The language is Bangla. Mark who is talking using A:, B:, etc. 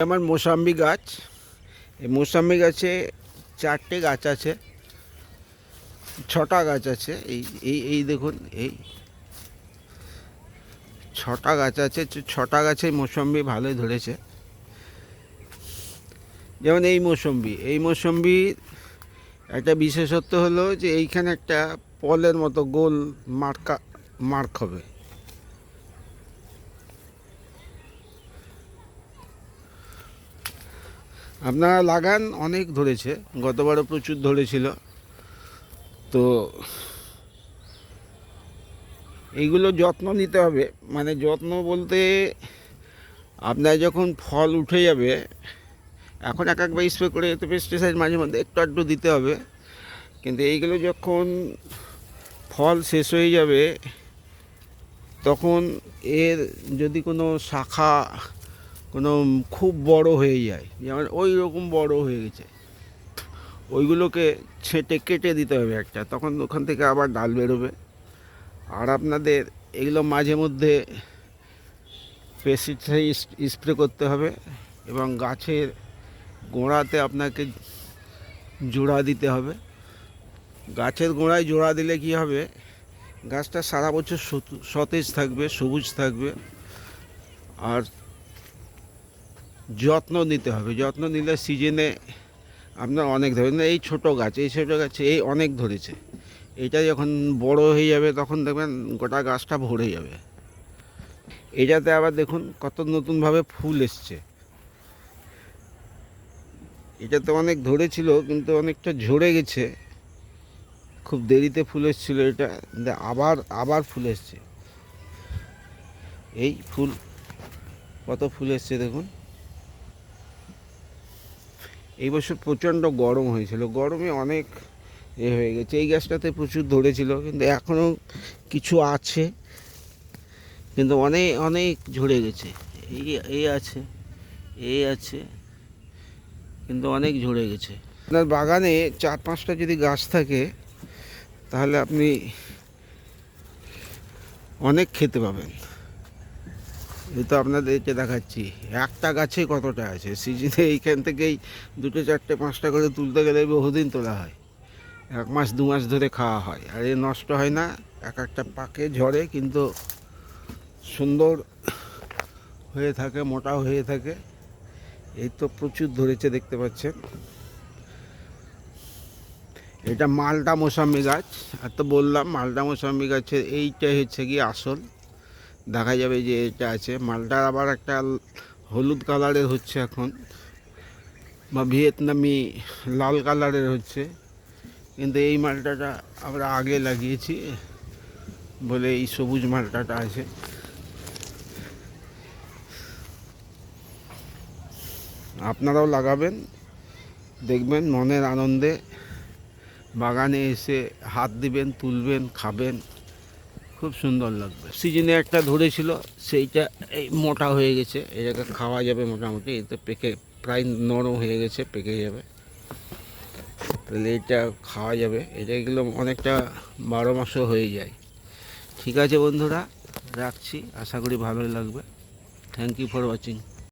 A: আমার মৌসাম্বি গাছ। এই মৌসাম্বি গাছে 4টে গাছ আছে, 6টা গাছ আছে। এই এই এই দেখুন, এই 6টা গাছ আছে। 6টা গাছে মৌসম্বি ভালোই ধরেছে। যেমন এই মৌসম্বির একটা বিশেষত্ব হলো যে এইখানে একটা পলের মতো গোল মার্ক হবে। আপনারা লাগান, অনেক ধরেছে, গতবারও প্রচুর ধরেছিল। তো এইগুলো যত্ন নিতে হবে। মানে যত্ন বলতে আপনার যখন ফল উঠে যাবে, এখন একবার স্প্রে করে এতে পেস্টিসাইড মাঝে মধ্যে একটু একটু দিতে হবে। কিন্তু এইগুলো যখন ফল শেষ হয়ে যাবে, তখন এর যদি কোনো শাখা কোনো খুব বড় হয়ে যায়, যেমন ওই রকম বড় হয়ে গেছে, ওইগুলোকে ছেঁটে কেটে দিতে হবে একটা, তখন ওখান থেকে আবার ডাল বেরোবে। আর আপনাদের এগুলো মাঝে মধ্যে পেস্টিসাইড স্প্রে করতে হবে, এবং গাছের গোড়াতে আপনাকে জোড়া দিতে হবে। গাছের গোড়ায় জোড়া দিলে কি হবে, গাছটা সারা বছর সতেজ থাকবে, সবুজ থাকবে। আর যত্ন নিতে হবে, যত্ন নিলে সিজনে আপনার অনেক ধরে। এই ছোটো গাছে এই অনেক ধরেছে। এটা যখন বড় হয়ে যাবে তখন দেখবেন গোটা গাছটা ভরে যাবে। এটাতে আবার দেখুন কত নতুনভাবে ফুল এসছে। এটাতে অনেক ধরেছিল কিন্তু অনেকটা ঝরে গেছে, খুব দেরিতে ফুল এসেছিলো। এটা আবার ফুল এসছে। এই ফুল, কত ফুল এসছে দেখুন। এই বছর প্রচণ্ড গরম হয়েছিল, গরমে অনেক হয়ে গেছে। এই গাছটাতে প্রচুর ধরেছিল, কিন্তু এখনও কিছু আছে, কিন্তু অনেক অনেক ঝরে গেছে। এই আছে কিন্তু অনেক ঝরে গেছে। আপনার বাগানে 4-5টা যদি গাছ থাকে, তাহলে আপনি অনেক খেতে পাবেন। এই তো আপনাদেরকে দেখাচ্ছি একটা গাছে কতটা আছে। সিজনে এইখান থেকেই 2, 4, 5টা করে তুলতে গেলে বহুদিন তোলা হয়, 1 মাস 2 মাস ধরে খাওয়া হয়। আর এ নষ্ট হয় না, একটা পাকে ঝরে, কিন্তু সুন্দর হয়ে থাকে, মোটাও হয়ে থাকে। এই তো প্রচুর ধরেছে, দেখতে পাচ্ছেন। এটা মালটা মৌসাম্বি গাছ। আর তো বললাম মালটা মৌসাম্বি গাছের এইটাই হচ্ছে কি আসল। দেখা যাবে যে এটা আছে। মালটার আবার একটা হলুদ কালারের হচ্ছে এখন, বা ভিয়েতনামি লাল কালারের হচ্ছে। কিন্তু এই মালটাটা আমরা আগে লাগিয়েছি বলে এই সবুজ মালটাটা আছে। আপনারাও লাগাবেন, দেখবেন মনের আনন্দে বাগানে এসে হাত দিবেন, তুলবেন, খাবেন, খুব সুন্দর লাগবে। সিজনে একটা ধরেছিল, সেইটা এই মোটা হয়ে গেছে, এটাকে খাওয়া যাবে মোটামুটি। এতে পেকে প্রায় নরম হয়ে গেছে, পেকে যাবে, তাহলে এটা খাওয়া যাবে। এগুলো অনেকটা 12 মাসও হয়ে যায়। ঠিক আছে বন্ধুরা, রাখছি, আশা করি ভালোই লাগবে। Thank you for watching.